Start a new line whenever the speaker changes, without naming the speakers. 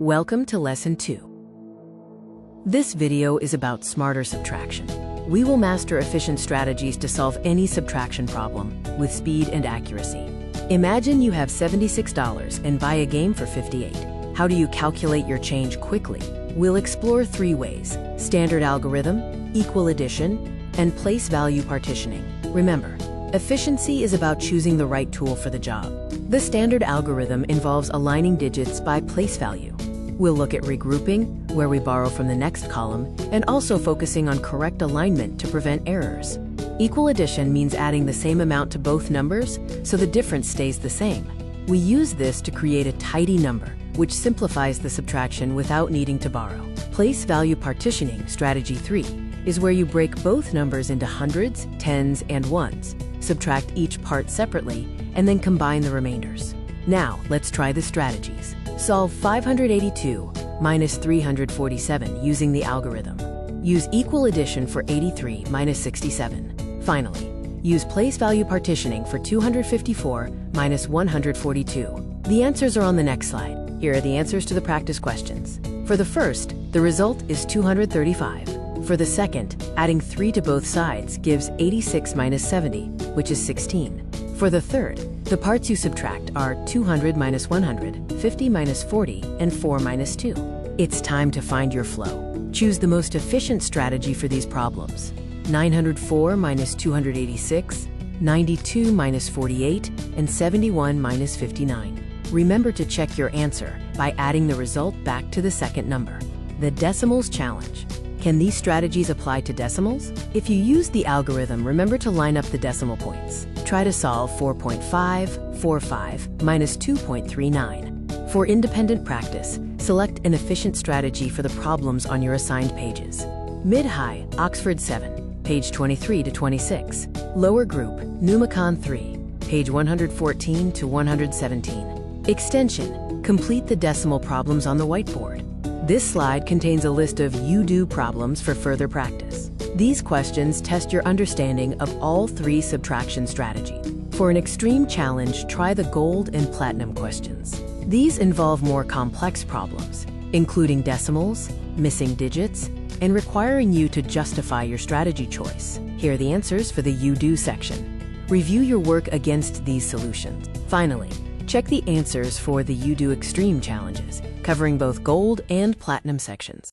Welcome to Lesson 2. This video is about smarter subtraction. We will master efficient strategies to solve any subtraction problem with speed and accuracy. Imagine you have $76 and buy a game for $58. How do you calculate your change quickly? We'll explore 3 ways: standard algorithm, equal addition, and place value partitioning. Remember, efficiency is about choosing the right tool for the job. The standard algorithm involves aligning digits by place value. We'll look at regrouping, where we borrow from the next column, and also focusing on correct alignment to prevent errors. Equal addition means adding the same amount to both numbers, so the difference stays the same. We use this to create a tidy number, which simplifies the subtraction without needing to borrow. Place value partitioning, strategy 3, is where you break both numbers into hundreds, tens, and ones, subtract each part separately, and then combine the remainders. Now, let's try the strategies. Solve 582 minus 347 using the algorithm. Use equal addition for 83 minus 67. Finally, use place value partitioning for 254 minus 142. The answers are on the next slide. Here are the answers to the practice questions. For the first, the result is 235. For the second, adding 3 to both sides gives 86 minus 70, which is 16. For the third, the parts you subtract are 200 minus 100, 50 minus 40, and 4 minus 2. It's time to find your flow. Choose the most efficient strategy for these problems. 904 minus 286, 92 minus 48, and 71 minus 59. Remember to check your answer by adding the result back to the second number. The decimals challenge. Can these strategies apply to decimals? If you use the algorithm, remember to line up the decimal points. Try to solve 4.545 minus 2.39. For independent practice, select an efficient strategy for the problems on your assigned pages. Mid-High, Oxford 7, page 23 to 26. Lower Group, Numicon 3, page 114 to 117. Extension, complete the decimal problems on the whiteboard. This slide contains a list of you-do problems for further practice. These questions test your understanding of all 3 subtraction strategies. For an extreme challenge, try the gold and platinum questions. These involve more complex problems, including decimals, missing digits, and requiring you to justify your strategy choice. Here are the answers for the you-do section. Review your work against these solutions. Finally, check the answers for the you-do extreme challenges, covering both gold and platinum sections.